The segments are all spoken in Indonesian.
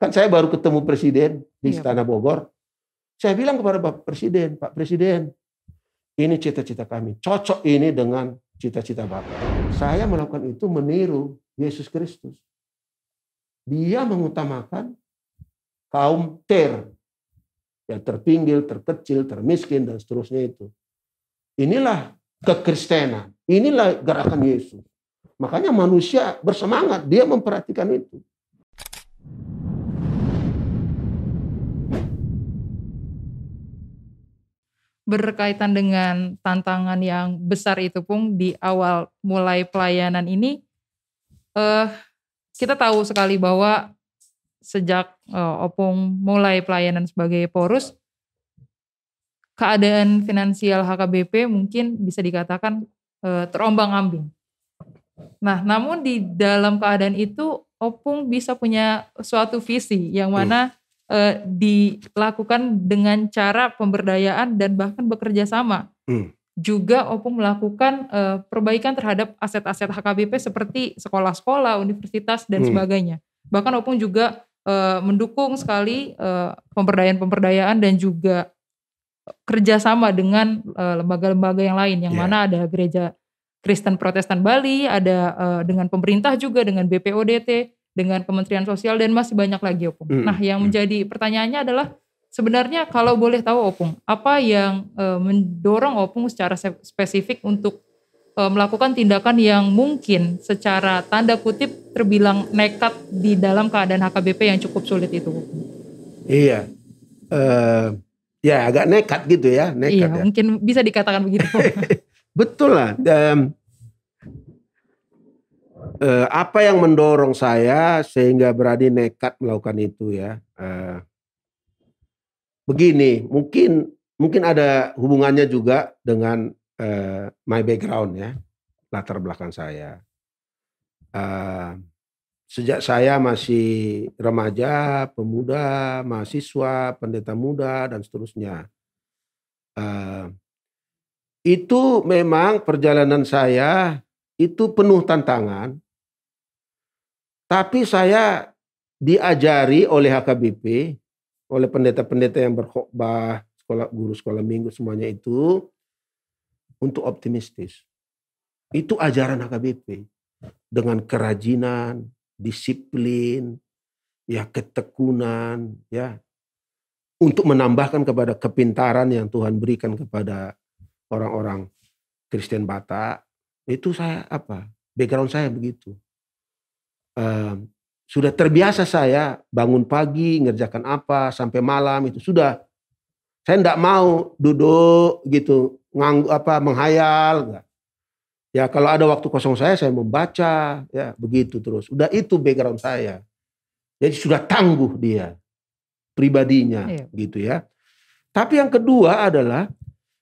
Kan saya baru ketemu presiden di Iya, Istana Bogor. Saya bilang kepada Pak Presiden, ini cita-cita kami. Cocok ini dengan cita-cita Bapak. Saya melakukan itu meniru Yesus Kristus. Dia mengutamakan kaum yang terpinggir, terkecil, termiskin, dan seterusnya itu. Inilah kekristenan. Inilah gerakan Yesus. Makanya manusia bersemangat. Dia memperhatikan itu. Berkaitan dengan tantangan yang besar itu Pung, di awal mulai pelayanan ini, kita tahu sekali bahwa sejak Opung mulai pelayanan sebagai Porus, keadaan finansial HKBP mungkin bisa dikatakan terombang-ambing. Nah, namun di dalam keadaan itu Opung bisa punya suatu visi yang mana dilakukan dengan cara pemberdayaan dan bahkan bekerja sama. Juga Opung melakukan perbaikan terhadap aset-aset HKBP seperti sekolah-sekolah, universitas, dan sebagainya. Bahkan Opung juga mendukung sekali pemberdayaan dan juga kerjasama dengan lembaga-lembaga yang lain, yang mana ada Gereja Kristen Protestan Bali, ada dengan pemerintah juga, dengan BPODT, dengan Kementerian Sosial, dan masih banyak lagi Opung. Nah, yang menjadi pertanyaannya adalah sebenarnya kalau boleh tahu Opung, apa yang mendorong Opung secara spesifik untuk melakukan tindakan yang mungkin secara tanda kutip terbilang nekat di dalam keadaan HKBP yang cukup sulit itu? Iya, ya agak nekat gitu ya. Iya, ya. Mungkin bisa dikatakan begitu. Betul lah. Apa yang mendorong saya sehingga berani nekat melakukan itu ya? Begini, mungkin ada hubungannya juga dengan my background ya, latar belakang saya. Sejak saya masih remaja, pemuda, mahasiswa, pendeta muda, dan seterusnya. Itu memang perjalanan saya itu penuh tantangan. Tapi saya diajari oleh HKBP, oleh pendeta-pendeta yang berkhotbah, guru sekolah minggu, semuanya itu untuk optimistis. Itu ajaran HKBP. Dengan kerajinan, disiplin, ya ketekunan, ya untuk menambahkan kepada kepintaran yang Tuhan berikan kepada orang-orang Kristen Batak. Itu saya background saya begitu. Sudah terbiasa saya bangun pagi ngerjakan apa sampai malam itu sudah. Saya enggak mau duduk gitu menghayal enggak. Ya kalau ada waktu kosong saya membaca ya begitu terus. Udah itu background saya. Jadi sudah tangguh dia pribadinya gitu ya. Tapi yang kedua adalah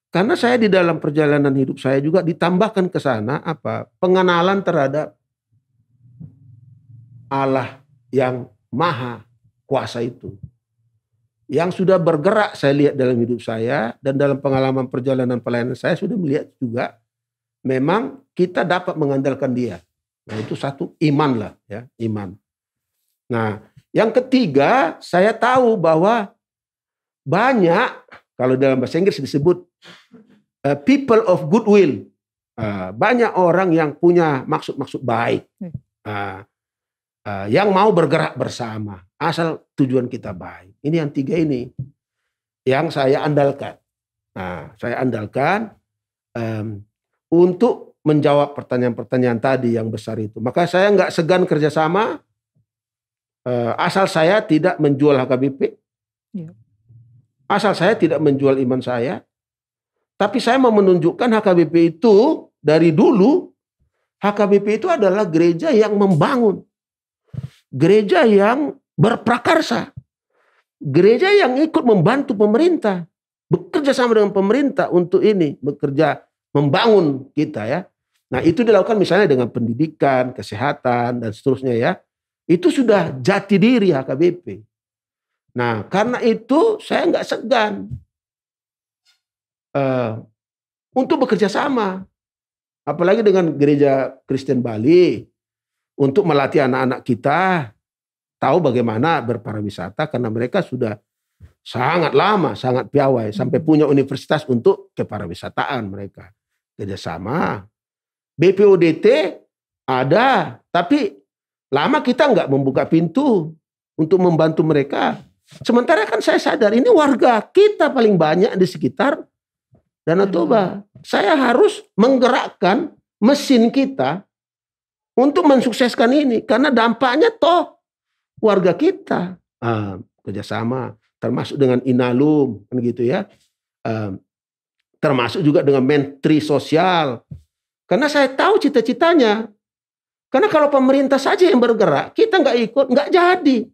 karena saya di dalam perjalanan hidup saya juga ditambahkan ke sana pengenalan terhadap Allah yang maha kuasa itu. Yang sudah bergerak saya lihat dalam hidup saya dan dalam pengalaman perjalanan pelayanan saya sudah melihat juga memang kita dapat mengandalkan dia. Nah itu satu iman lah ya, iman. Nah yang ketiga saya tahu bahwa banyak kalau dalam bahasa Inggris disebut people of goodwill. Banyak orang yang punya maksud-maksud baik. Yang mau bergerak bersama asal tujuan kita baik. Ini yang tiga ini yang saya andalkan. Nah, saya andalkan untuk menjawab pertanyaan-pertanyaan tadi yang besar itu. Maka saya nggak segan kerjasama asal saya tidak menjual HKBP, asal saya tidak menjual iman saya. Tapi saya mau menunjukkan HKBP itu dari dulu HKBP itu adalah gereja yang membangun. Gereja yang berprakarsa. Gereja yang ikut membantu pemerintah. Bekerja sama dengan pemerintah untuk ini. Bekerja membangun kita ya. Nah itu dilakukan misalnya dengan pendidikan, kesehatan dan seterusnya ya. Itu sudah jati diri HKBP. Nah karena itu saya nggak segan. Untuk bekerja sama. Apalagi dengan Gereja Kristen Bali. Untuk melatih anak-anak kita tahu bagaimana berpariwisata karena mereka sudah sangat lama, sangat piawai sampai punya universitas untuk kepariwisataan mereka. Kerjasama. BPODT ada, tapi lama kita nggak membuka pintu untuk membantu mereka. Sementara kan saya sadar ini warga kita paling banyak di sekitar Danau Toba. Saya harus menggerakkan mesin kita untuk mensukseskan ini karena dampaknya toh warga kita. Kerjasama termasuk dengan Inalum kan gitu ya. Termasuk juga dengan Menteri Sosial. Karena saya tahu cita-citanya. Karena kalau pemerintah saja yang bergerak, kita nggak ikut, nggak jadi.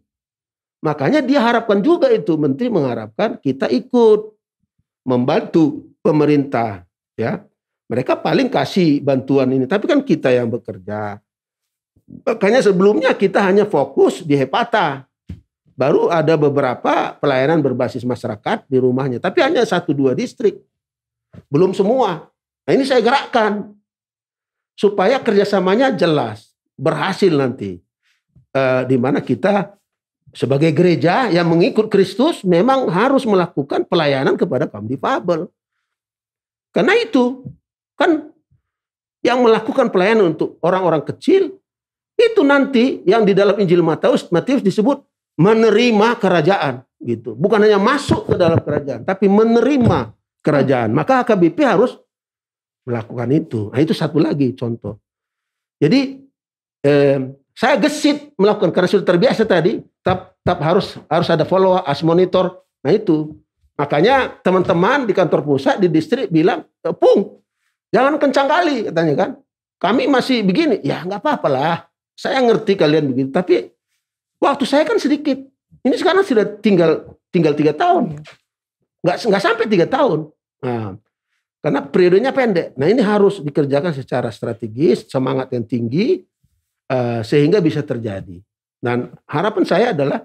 Makanya dia harapkan juga itu, Menteri mengharapkan kita ikut membantu pemerintah. Ya, mereka paling kasih bantuan ini, tapi kan kita yang bekerja. Makanya sebelumnya kita hanya fokus di Hepata. Baru ada beberapa pelayanan berbasis masyarakat di rumahnya, tapi hanya 1-2 distrik. Belum semua. Nah ini saya gerakkan. Supaya kerjasamanya jelas, berhasil nanti. Di mana kita sebagai gereja yang mengikut Kristus memang harus melakukan pelayanan kepada kaum difabel. Karena itu, kan yang melakukan pelayanan untuk orang-orang kecil, itu nanti yang di dalam Injil Matius disebut menerima kerajaan. Gitu. Bukan hanya masuk ke dalam kerajaan, tapi menerima kerajaan. Maka HKBP harus melakukan itu. Nah itu satu lagi contoh. Jadi saya gesit melakukan karena sudah terbiasa tadi. Tetap harus ada follow up, harus monitor. Nah itu. Makanya teman-teman di kantor pusat di distrik bilang, Pung, jangan kencang kali katanya kan. Kami masih begini. Ya nggak apa-apa lah. Saya ngerti kalian begitu. Tapi waktu saya kan sedikit. Ini sekarang sudah tinggal 3 tahun. Nggak sampai 3 tahun. Nah, karena periodenya pendek. Nah ini harus dikerjakan secara strategis, semangat yang tinggi, sehingga bisa terjadi. Dan harapan saya adalah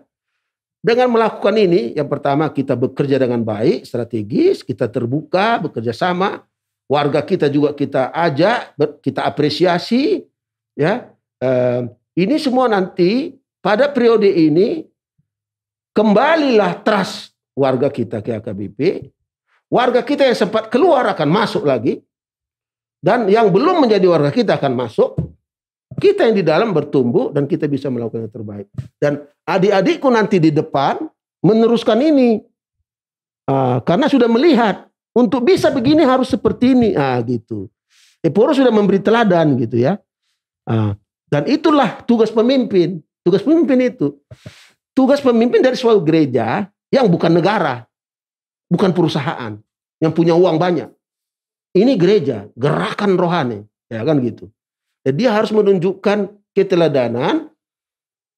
dengan melakukan ini, yang pertama kita bekerja dengan baik, strategis, kita terbuka, bekerja sama, warga kita juga kita ajak, kita apresiasi, ya. Ini semua nanti pada periode ini kembalilah trust warga kita ke HKBP. Warga kita yang sempat keluar akan masuk lagi. Dan yang belum menjadi warga kita akan masuk. Kita yang di dalam bertumbuh dan kita bisa melakukan yang terbaik. Dan adik-adikku nanti di depan meneruskan ini. Karena sudah melihat. Untuk bisa begini harus seperti ini. Gitu. Eporo sudah memberi teladan gitu ya. Dan itulah tugas pemimpin. Tugas pemimpin itu. Tugas pemimpin dari suatu gereja yang bukan negara. Bukan perusahaan yang punya uang banyak. Ini gereja, gerakan rohani, ya kan gitu. Jadi dia harus menunjukkan keteladanan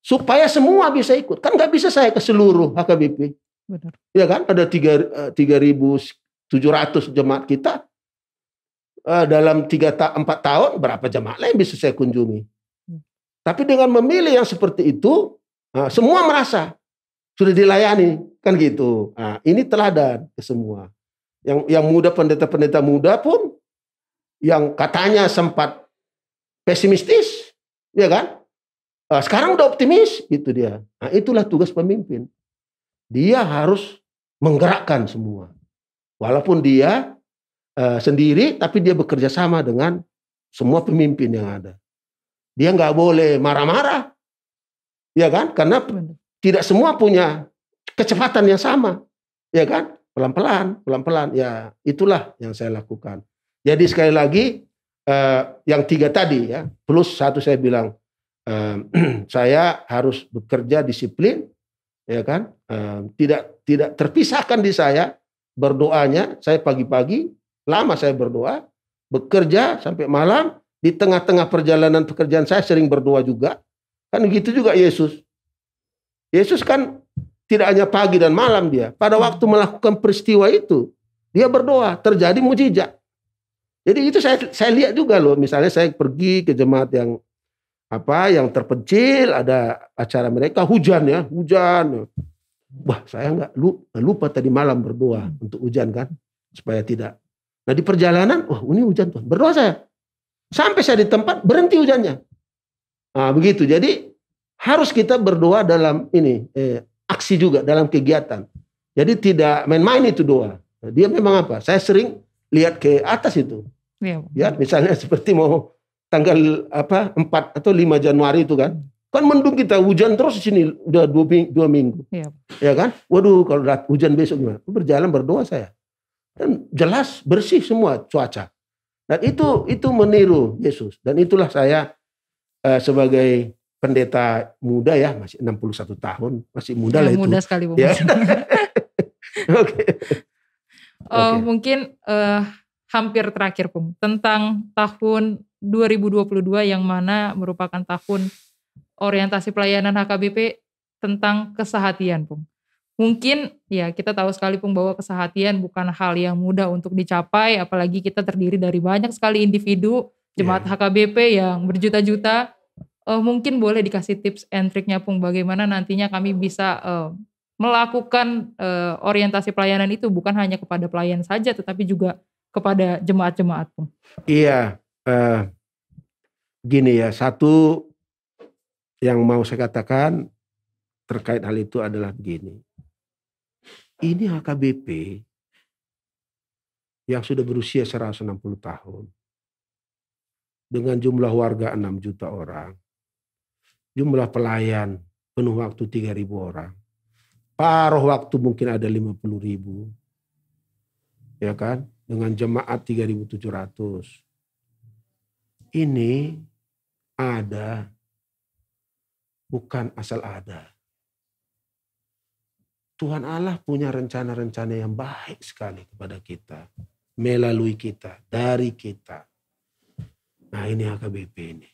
supaya semua bisa ikut. Kan nggak bisa saya ke seluruh HKBP. Benar. Ya kan ada 3.700 jemaat kita. Dalam 3-4 tahun berapa jemaat lain bisa saya kunjungi. Tapi dengan memilih yang seperti itu, semua merasa sudah dilayani, kan gitu. Nah, ini teladan ke semua. Yang muda, pendeta-pendeta muda pun, yang katanya sempat pesimistis, ya kan? Sekarang udah optimis, gitu dia. Nah, itulah tugas pemimpin. Dia harus menggerakkan semua. Walaupun dia sendiri, tapi dia bekerja sama dengan semua pemimpin yang ada. Dia nggak boleh marah-marah, ya kan? Karena tidak semua punya kecepatan yang sama, ya kan? Pelan-pelan, ya itulah yang saya lakukan. Jadi sekali lagi, yang 3 tadi ya, plus 1 saya bilang, saya harus bekerja disiplin, ya kan? Tidak terpisahkan di saya berdoanya. Saya pagi-pagi lama saya berdoa, bekerja sampai malam. Di tengah-tengah perjalanan pekerjaan saya sering berdoa juga. Kan gitu juga Yesus. Yesus kan tidak hanya pagi dan malam dia. Pada waktu melakukan peristiwa itu, dia berdoa, terjadi mujizat. Jadi itu saya lihat juga loh. Misalnya saya pergi ke jemaat yang terpencil, ada acara mereka hujan. Wah, saya nggak lupa tadi malam berdoa untuk hujan kan, supaya tidak. Nah di perjalanan, wah ini hujan Tuhan. Berdoa saya. Sampai saya di tempat berhenti hujannya. Nah begitu. Jadi harus kita berdoa dalam ini aksi juga, dalam kegiatan. Jadi tidak main-main itu doa. Dia memang apa? Saya sering lihat ke atas itu. Ya, misalnya seperti mau tanggal 4 atau 5 Januari itu kan. Kan mendung kita, hujan terus di sini udah 2 minggu. Ya kan? Waduh, kalau hujan besok gimana? Berjalan berdoa saya. Dan jelas bersih semua cuaca. Dan itu meniru Yesus. Dan itulah saya sebagai pendeta muda ya, masih 61 tahun, masih muda lah itu. Muda sekali Bu. Ya. Mungkin hampir terakhir Pung, tentang tahun 2022 yang mana merupakan tahun orientasi pelayanan HKBP tentang kesehatian Pung. Mungkin ya kita tahu sekali Pung bahwa kesehatian bukan hal yang mudah untuk dicapai, apalagi kita terdiri dari banyak sekali individu jemaat HKBP yang berjuta-juta. Mungkin boleh dikasih tips and triknya Pung, bagaimana nantinya kami bisa melakukan orientasi pelayanan itu bukan hanya kepada pelayan saja tetapi juga kepada jemaat-jemaat Pung. Iya, gini ya, satu yang mau saya katakan terkait hal itu adalah begini. Ini HKBP yang sudah berusia 160 tahun dengan jumlah warga 6 juta orang, jumlah pelayan penuh waktu 3.000 orang, paruh waktu mungkin ada 50.000, ya kan, dengan jemaat 3.700. Ini ada, bukan asal ada. Tuhan Allah punya rencana-rencana yang baik sekali kepada kita, melalui kita, dari kita. Nah ini HKBP ini.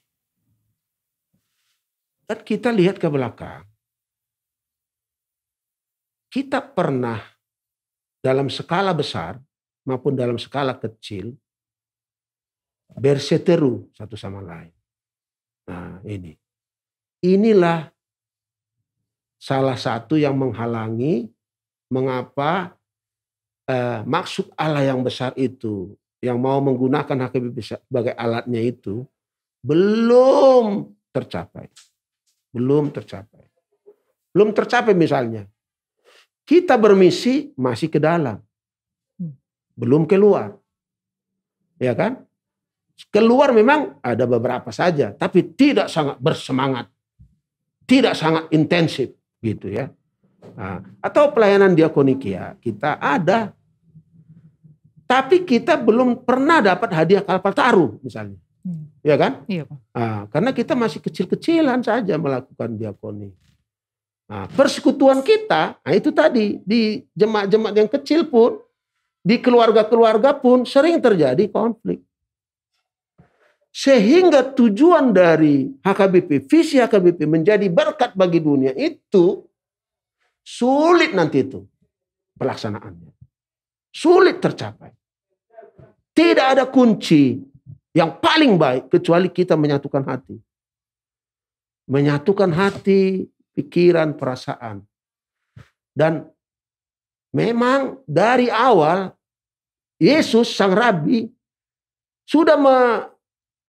Dan kita lihat ke belakang. Kita pernah dalam skala besar maupun dalam skala kecil berseteru satu sama lain. Nah ini. Inilah salah satu yang menghalangi mengapa maksud Allah yang besar itu, yang mau menggunakan HKBP sebagai alatnya itu belum tercapai. Belum tercapai. Belum tercapai misalnya. Kita bermisi masih ke dalam. Belum keluar. Ya kan? Keluar memang ada beberapa saja, tapi tidak sangat bersemangat. Tidak sangat intensif. Gitu ya. Nah, atau pelayanan diakonikia kita ada, tapi kita belum pernah dapat hadiah Kalpataru misalnya, ya kan? Iya Pak. Nah, karena kita masih kecil-kecilan saja melakukan diakoni. Nah, persekutuan kita, nah itu tadi di jemaat-jemaat yang kecil pun, di keluarga-keluarga pun sering terjadi konflik. Sehingga tujuan dari HKBP, visi HKBP menjadi berkat bagi dunia itu sulit nanti itu pelaksanaannya. Sulit tercapai. Tidak ada kunci yang paling baik kecuali kita menyatukan hati. Menyatukan hati, pikiran, perasaan. Dan memang dari awal Yesus sang Rabi sudah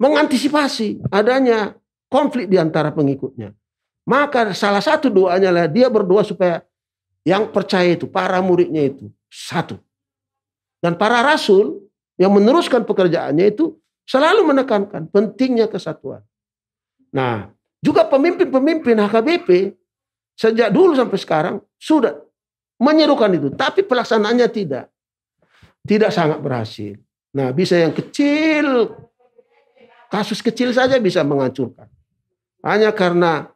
mengantisipasi adanya konflik di antara pengikutnya. Maka salah satu doanya lah dia berdoa supaya yang percaya itu, para muridnya itu satu. Dan para rasul yang meneruskan pekerjaannya itu selalu menekankan pentingnya kesatuan. Nah, juga pemimpin-pemimpin HKBP sejak dulu sampai sekarang sudah menyerukan itu. Tapi pelaksanaannya tidak. Tidak sangat berhasil. Nah, bisa yang kecil, kasus kecil saja bisa menghancurkan. Hanya karena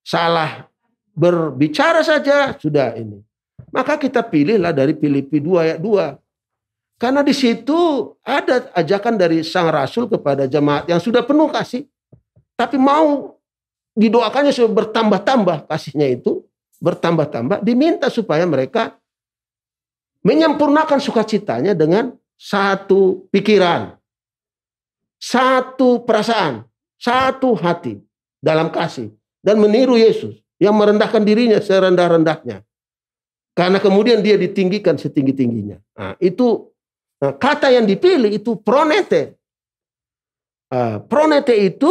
salah berbicara saja sudah ini. Maka kita pilihlah dari Filipi 2 ayat 2. Karena di situ ada ajakan dari sang rasul kepada jemaat yang sudah penuh kasih. Tapi mau didoakannya supaya bertambah-tambah kasihnya itu. Bertambah-tambah. Diminta supaya mereka menyempurnakan sukacitanya dengan satu pikiran. Satu perasaan, satu hati dalam kasih. Dan meniru Yesus yang merendahkan dirinya serendah-rendahnya. Karena kemudian dia ditinggikan setinggi-tingginya. Nah, itu kata yang dipilih itu pronete. Pronete itu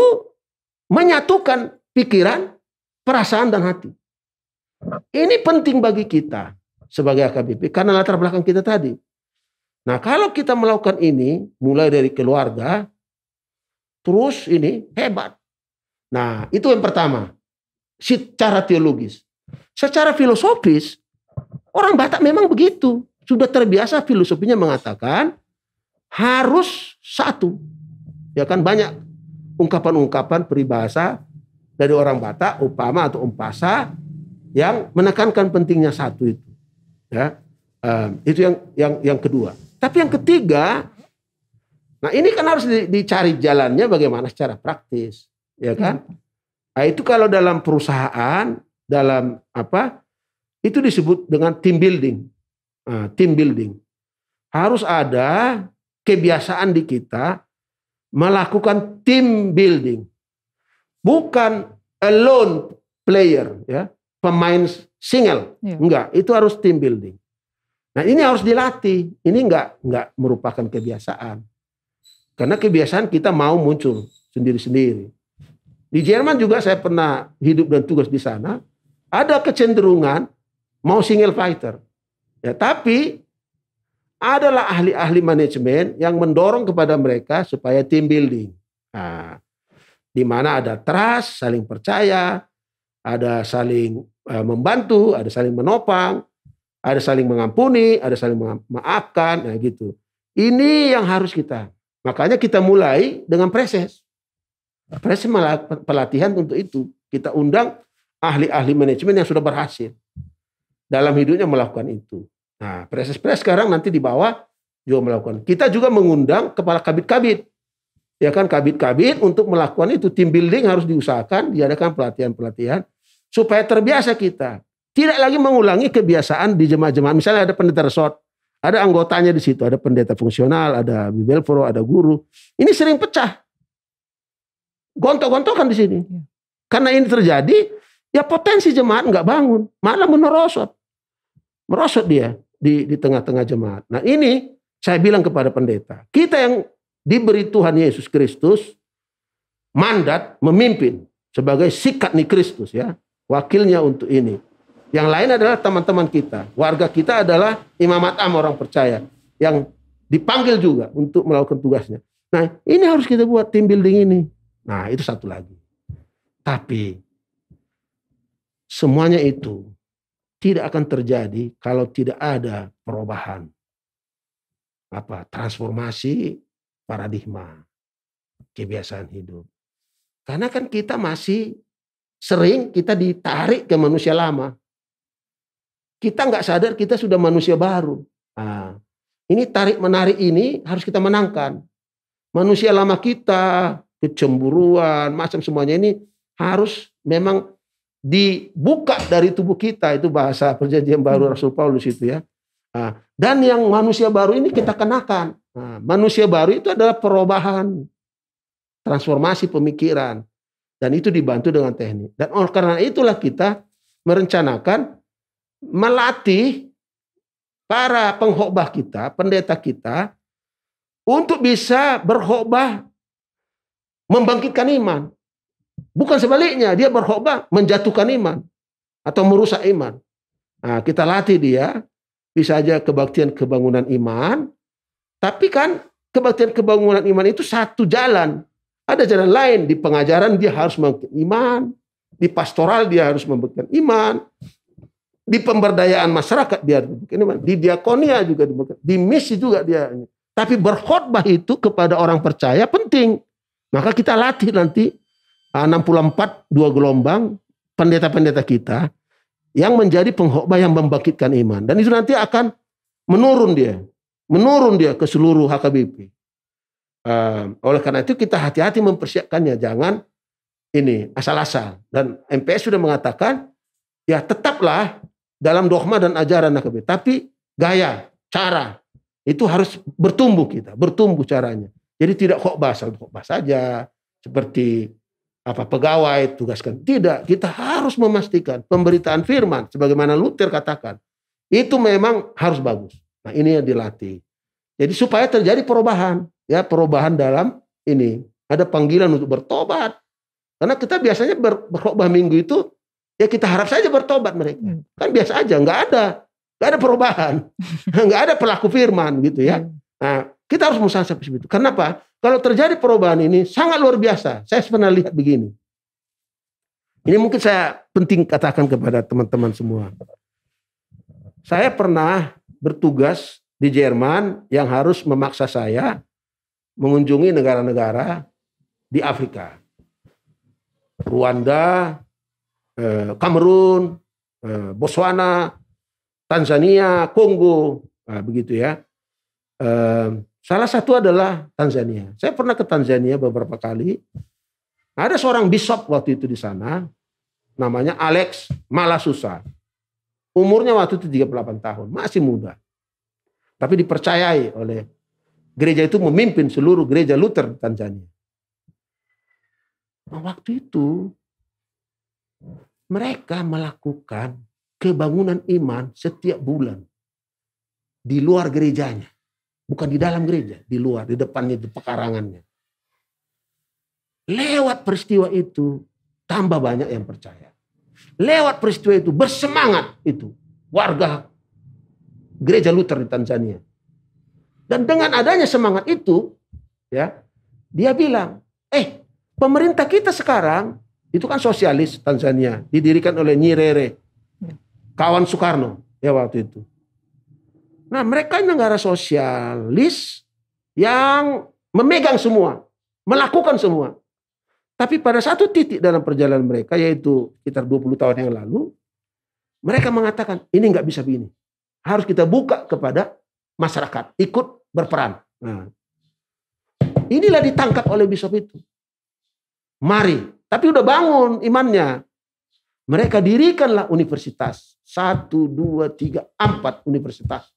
menyatukan pikiran, perasaan dan hati. Ini penting bagi kita sebagai AKBP karena latar belakang kita tadi. Nah, kalau kita melakukan ini mulai dari keluarga, terus ini hebat. Nah, itu yang pertama. Secara teologis. Secara filosofis, orang Batak memang begitu. Sudah terbiasa filosofinya mengatakan harus satu. Ya kan, banyak ungkapan-ungkapan peribahasa dari orang Batak, upama atau umpasa, yang menekankan pentingnya satu itu. Ya, itu yang kedua. Tapi yang ketiga, nah ini kan harus dicari jalannya bagaimana secara praktis, ya kan? Nah, itu kalau dalam perusahaan, dalam apa, itu disebut dengan team building. Nah, team building. Harus ada kebiasaan di kita melakukan team building. Bukan alone player, ya, pemain single. Enggak, itu harus team building. Nah, ini harus dilatih. Ini enggak merupakan kebiasaan. Karena kebiasaan kita mau muncul sendiri-sendiri. Di Jerman juga saya pernah hidup dan tugas di sana. Ada kecenderungan mau single fighter. Ya, tapi adalah ahli-ahli manajemen yang mendorong kepada mereka supaya team building. Nah, di mana ada trust, saling percaya, ada saling membantu, ada saling menopang, ada saling mengampuni, ada saling memaafkan, nah gitu. Ini yang harus kita. Makanya kita mulai dengan preses. Preses pelatihan untuk itu. Kita undang ahli-ahli manajemen yang sudah berhasil dalam hidupnya melakukan itu. Nah, preses sekarang nanti di bawah juga melakukan. Kita juga mengundang kepala kabit-kabit. Ya kan, kabit-kabit untuk melakukan itu. Team building harus diusahakan, diadakan pelatihan-pelatihan supaya terbiasa kita. Tidak lagi mengulangi kebiasaan di jemaat-jemaat. Misalnya ada pendeta resort, ada anggotanya di situ, ada pendeta fungsional, ada Bible Pro, ada guru. Ini sering pecah. Gontok-gontokan di sini. Karena ini terjadi, ya potensi jemaat nggak bangun, malah merosot dia di tengah-tengah jemaat. Nah, ini saya bilang kepada pendeta, kita yang diberi Tuhan Yesus Kristus mandat memimpin sebagai sikatni Kristus, ya, wakilnya untuk ini. Yang lain adalah teman-teman kita, warga kita adalah imamat am, orang percaya yang dipanggil juga untuk melakukan tugasnya. Nah, ini harus kita buat team building ini. Nah, itu satu lagi. Tapi semuanya itu tidak akan terjadi kalau tidak ada perubahan. Transformasi paradigma, kebiasaan hidup. Karena kan kita masih sering kita ditarik ke manusia lama. Kita nggak sadar kita sudah manusia baru. Nah, ini tarik-menarik ini harus kita menangkan. Manusia lama kita, kecemburuan, macam semuanya ini harus memang dibuka dari tubuh kita. Itu bahasa perjanjian baru Rasul Paulus itu, ya. Nah, dan yang manusia baru ini kita kenakan. Nah, manusia baru itu adalah perubahan, transformasi pemikiran. Dan itu dibantu dengan teknik. Dan karena itulah kita merencanakan melatih para pengkhotbah kita, pendeta kita, untuk bisa berkhotbah membangkitkan iman. Bukan sebaliknya, dia berkhotbah menjatuhkan iman atau merusak iman. Nah, kita latih dia, bisa aja kebaktian kebangunan iman, tapi kan kebaktian kebangunan iman itu satu jalan. Ada jalan lain, di pengajaran dia harus membangkitkan iman, di pastoral dia harus membangkitkan iman, di pemberdayaan masyarakat dia harus membangkitkan iman, di diakonia juga, di misi juga dia. Tapi berkhotbah itu kepada orang percaya penting. Maka kita latih nanti 64 2 gelombang pendeta-pendeta kita yang menjadi pengkhotbah yang membangkitkan iman. Dan itu nanti akan menurun dia ke seluruh HKBP. Oleh karena itu kita hati-hati mempersiapkannya, jangan ini asal-asal. Dan MPS sudah mengatakan, ya tetaplah dalam dogma dan ajaran HKBP, tapi gaya, cara itu harus bertumbuh caranya. Jadi tidak khotbah saja seperti pegawai tugaskan. Tidak, kita harus memastikan pemberitaan firman sebagaimana Luther katakan. Itu memang harus bagus. Nah, ini yang dilatih. Jadi supaya terjadi perubahan, ya, perubahan dalam ini. Ada panggilan untuk bertobat. Karena kita biasanya berkhotbah minggu itu ya kita harap saja bertobat mereka. Kan biasa aja, nggak ada perubahan, nggak ada pelaku firman gitu ya. Nah, kita harus berusaha seperti itu. Kenapa? Kalau terjadi perubahan ini sangat luar biasa. Saya pernah lihat begini. Ini mungkin saya penting katakan kepada teman-teman semua. Saya pernah bertugas di Jerman yang harus memaksa saya mengunjungi negara-negara di Afrika. Rwanda, Kamerun, Botswana, Tanzania, Kongo, begitu ya. Salah satu adalah Tanzania. Saya pernah ke Tanzania beberapa kali. Ada seorang bishop waktu itu di sana, namanya Alex Malasusa. Umurnya waktu itu 38 tahun, masih muda. Tapi dipercayai oleh gereja itu memimpin seluruh gereja Luther Tanzania. Nah, waktu itu mereka melakukan kebangunan iman setiap bulan di luar gerejanya. Bukan di dalam gereja, di luar, di depannya, di pekarangannya. Lewat peristiwa itu, tambah banyak yang percaya. Lewat peristiwa itu, bersemangat itu warga gereja Luther di Tanzania. Dan dengan adanya semangat itu, ya, dia bilang, pemerintah kita sekarang, itu kan sosialis Tanzania, didirikan oleh Nyerere, kawan Soekarno, ya waktu itu. Nah, mereka negara sosialis yang memegang semua, melakukan semua. Tapi pada satu titik dalam perjalanan mereka, yaitu sekitar 20 tahun yang lalu, mereka mengatakan, ini nggak bisa begini. Harus kita buka kepada masyarakat, ikut berperan. Nah, inilah ditangkap oleh bishop itu. Mari, tapi udah bangun imannya. Mereka dirikanlah universitas. 1, 2, 3, 4 universitas.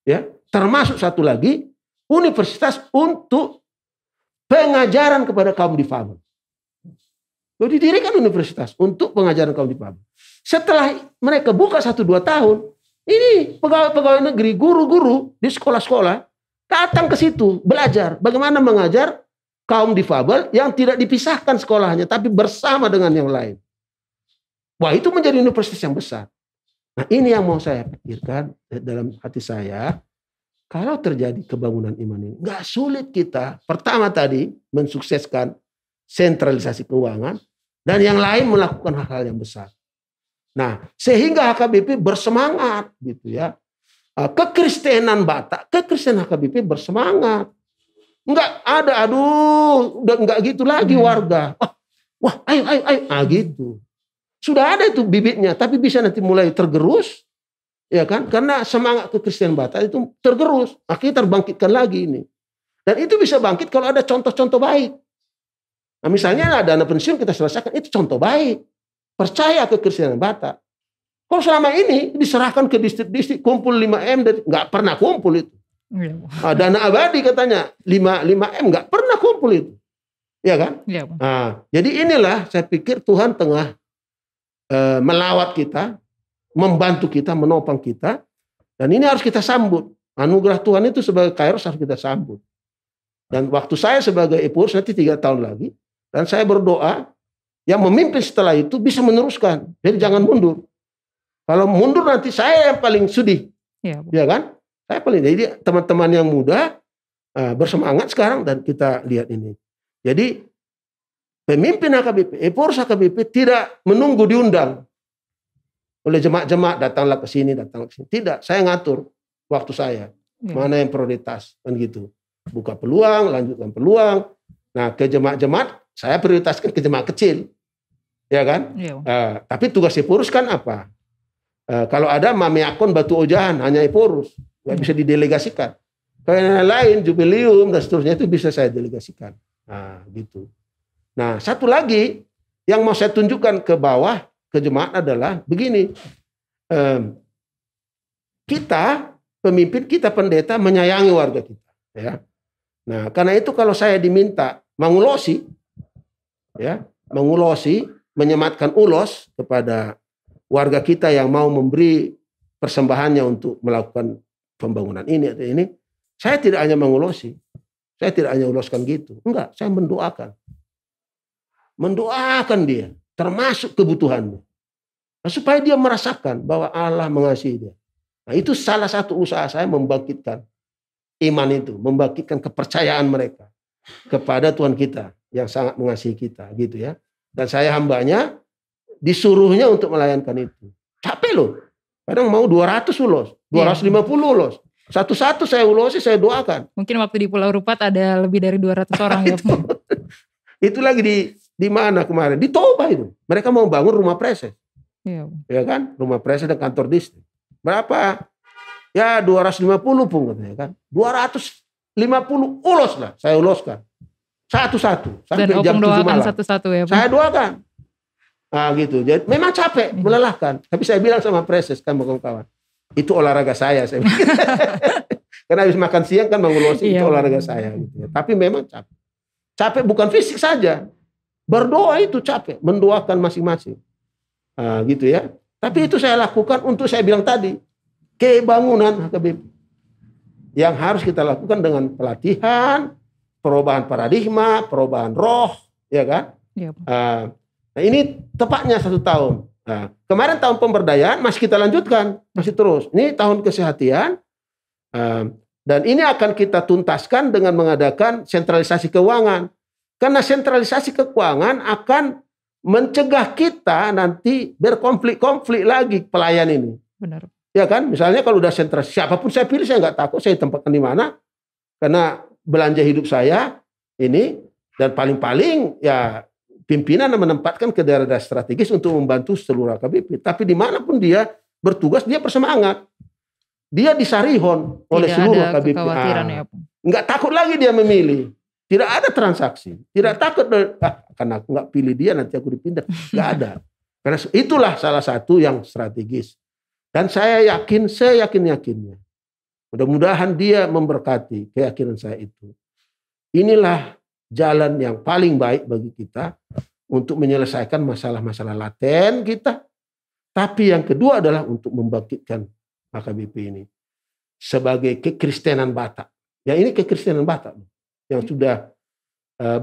Ya, termasuk satu lagi, universitas untuk pengajaran kepada kaum difabel. Jadi didirikan universitas untuk pengajaran kaum difabel. Setelah mereka buka 1-2 tahun, ini pegawai-pegawai negeri, guru-guru di sekolah-sekolah datang ke situ belajar bagaimana mengajar kaum difabel yang tidak dipisahkan sekolahnya, tapi bersama dengan yang lain. Wah, itu menjadi universitas yang besar. Nah, ini yang mau saya pikirkan dalam hati saya. Kalau terjadi kebangunan iman ini, nggak sulit kita. Pertama tadi mensukseskan sentralisasi keuangan, dan yang lain melakukan hal-hal yang besar. Nah, sehingga HKBP bersemangat, gitu ya. Kekristenan Batak, kekristenan HKBP bersemangat. Enggak ada, udah enggak gitu lagi warga. Wah, ayo, gitu. Sudah ada itu bibitnya, tapi bisa nanti mulai tergerus, ya kan? Karena semangat kekristenan Batak itu tergerus, akhirnya terbangkitkan lagi ini. Dan itu bisa bangkit kalau ada contoh-contoh baik. Nah, misalnya dana pensiun kita selesaikan, itu contoh baik. Percaya kekristenan Batak. Kalau selama ini diserahkan ke distrik-distrik, kumpul 5M, nggak pernah kumpul itu. Dana abadi katanya 5M, nggak pernah kumpul itu, ya kan? Ya. Nah, jadi inilah saya pikir Tuhan tengah melawat kita, membantu kita, menopang kita, dan ini harus kita sambut. Anugerah Tuhan itu sebagai Kairos harus kita sambut. Dan waktu saya sebagai Epurs nanti 3 tahun lagi, dan saya berdoa yang memimpin setelah itu bisa meneruskan. Jadi jangan mundur. Kalau mundur nanti saya yang paling sedih, ya kan? Saya paling. Jadi teman-teman yang muda bersemangat sekarang, dan kita lihat ini. Jadi pemimpin HKBP, Epurs HKBP tidak menunggu diundang oleh jemaat-jemaat, datanglah ke sini, datanglah ke sini. Tidak, saya ngatur waktu saya. Mana yang prioritas, kan gitu. Buka peluang, lanjutkan peluang. Nah, ke jemaat-jemaat saya prioritaskan ke jemaat kecil, ya kan? Tapi tugas Epurs kan apa? Kalau ada Mameakon Batu Ojahan, hanya Epurs, nggak bisa didelegasikan. Kalau yang lain, jubileum dan seterusnya itu bisa saya delegasikan. Nah, gitu. Nah, satu lagi yang mau saya tunjukkan ke bawah, ke jemaat adalah begini. Kita, pemimpin kita, pendeta, menyayangi warga kita. Ya. Nah, karena itu kalau saya diminta mengulosi, ya, menyematkan ulos kepada warga kita yang mau memberi persembahannya untuk melakukan pembangunan ini atau ini, saya tidak hanya mengulosi, saya tidak hanya uloskan gitu, enggak, saya mendoakan dia, termasuk kebutuhannya. Nah, supaya dia merasakan bahwa Allah mengasihi dia. Nah, itu salah satu usaha saya membangkitkan iman itu, membangkitkan kepercayaan mereka kepada Tuhan kita yang sangat mengasihi kita, gitu ya. Dan saya hambanya disuruhnya untuk melayankan itu. Capek loh. Kadang mau 200 ulos, 250 ulos. Satu-satu saya ulosi, saya doakan. Mungkin waktu di Pulau Rupat ada lebih dari 200 orang ya. Itu lagi di mana kemarin? Di Toba itu. Mereka mau bangun rumah preses. Iya. Ya kan? Rumah preses dan kantor distrik. Berapa? Ya 250 pun katanya kan. 250 ulos lah. Saya uloskan. Satu-satu. Sampai Dan jam 7 malam. Satu-satu ya. Saya doakan. Nah gitu. Jadi memang capek, melelahkan. Tapi saya bilang sama preses kan kawan-kawan. Itu olahraga saya. Karena habis makan siang kan mengulosi, itu olahraga saya. Gitu ya. Tapi memang capek. Capek bukan fisik saja. Berdoa itu capek. Mendoakan masing-masing. Nah, gitu ya. Tapi itu saya lakukan untuk saya bilang tadi. Kebangunan HKBP. Yang harus kita lakukan dengan pelatihan, perubahan paradigma, perubahan roh. Ya kan? Ya. Nah ini tepatnya 1 tahun. Nah, kemarin tahun pemberdayaan masih kita lanjutkan. Masih terus. Ini tahun kesehatan. Dan ini akan kita tuntaskan dengan mengadakan sentralisasi keuangan. Karena sentralisasi keuangan akan mencegah kita nanti berkonflik-konflik lagi pelayan ini. Benar. Ya kan, misalnya kalau udah sentralisasi, siapapun saya pilih saya nggak takut, saya tempatkan di mana, karena belanja hidup saya ini, dan paling-paling ya pimpinan menempatkan ke daerah strategis untuk membantu seluruh HKBP. Tapi dimanapun dia bertugas, dia bersemangat. Dia disarihon oleh seluruh HKBP. Nggak takut lagi dia memilih. Tidak ada transaksi. Tidak takut, karena aku nggak pilih dia nanti aku dipindah. Nggak ada. Karena itulah salah satu yang strategis. Dan saya yakin, seyakin-yakinnya. Mudah-mudahan dia memberkati keyakinan saya itu. Inilah jalan yang paling baik bagi kita untuk menyelesaikan masalah-masalah laten kita. Tapi yang kedua adalah untuk membangkitkan HKBP ini sebagai kekristenan Batak. Ya ini kekristenan Batak yang sudah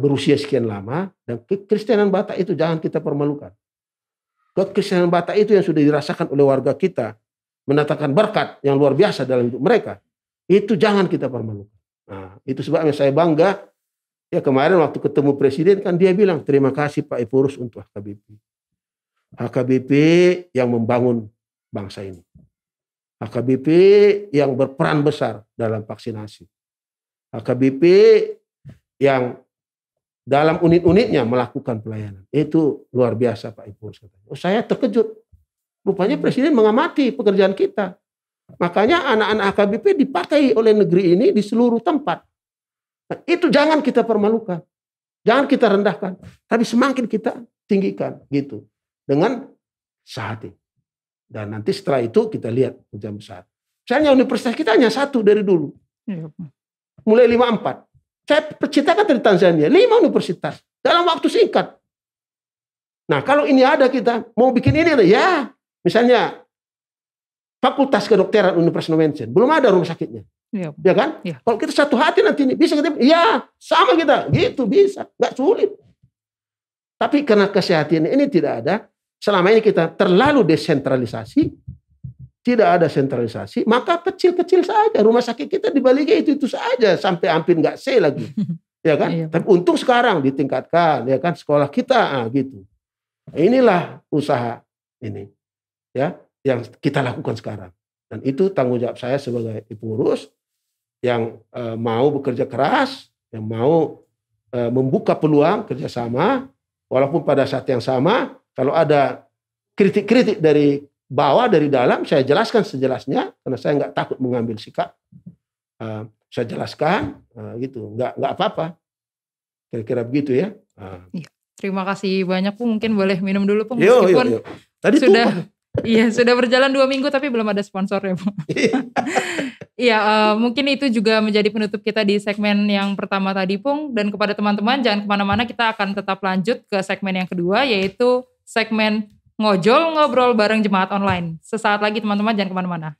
berusia sekian lama, dan kekristenan Batak itu jangan kita permalukan. Kekristenan Batak itu yang sudah dirasakan oleh warga kita, mendatangkan berkat yang luar biasa dalam hidup mereka, itu jangan kita permalukan. Nah, itu sebabnya saya bangga. Ya kemarin waktu ketemu presiden kan dia bilang terima kasih Pak Epurus untuk HKBP. HKBP yang membangun bangsa ini. HKBP yang berperan besar dalam vaksinasi. HKBP yang dalam unit-unitnya melakukan pelayanan. Itu luar biasa Pak Epurus. Oh, saya terkejut. Rupanya presiden mengamati pekerjaan kita. Makanya anak-anak HKBP dipakai oleh negeri ini di seluruh tempat. Nah, itu jangan kita permalukan. Jangan kita rendahkan. Tapi semakin kita tinggikan gitu. Dengan sehati. Dan nanti setelah itu kita lihat pekerjaan besar. Misalnya universitas kita hanya 1 dari dulu. Mulai 54. Saya percitakan dari Tanzania 5 universitas. Dalam waktu singkat. Nah kalau ini ada kita. Mau bikin ini ada. Ya. Misalnya. Fakultas Kedokteran Universitas Indonesia. Belum ada rumah sakitnya. Ya kan? Ya. Kalau kita satu hati nanti ini. Bisa kita. Ya sama kita. Gitu bisa. Gak sulit. Tapi karena kesehatan ini tidak ada. Selama ini kita terlalu desentralisasi, tidak ada sentralisasi, maka kecil-kecil saja rumah sakit kita dibaliknya itu saja sampai hampir nggak C lagi, ya kan? Iya. Tapi untung sekarang ditingkatkan, ya kan sekolah kita, gitu. Inilah usaha ini, ya yang kita lakukan sekarang, dan itu tanggung jawab saya sebagai pengurus yang mau bekerja keras, yang mau membuka peluang kerjasama, walaupun pada saat yang sama. Kalau ada kritik-kritik dari bawah, dari dalam, saya jelaskan sejelasnya, karena saya nggak takut mengambil sikap. Saya jelaskan, gitu, nggak apa-apa. Kira-kira begitu ya. Iya. Terima kasih banyak Pung. Mungkin boleh minum dulu Pung. Meskipun tadi sudah berjalan 2 minggu tapi belum ada sponsor ya Pung. Iya, mungkin itu juga menjadi penutup kita di segmen yang pertama tadi Pung. Dan kepada teman-teman jangan kemana-mana, kita akan tetap lanjut ke segmen yang kedua, yaitu segmen Ngojol Ngobrol bareng Jemaat Online. Sesaat lagi teman-teman, jangan kemana-mana.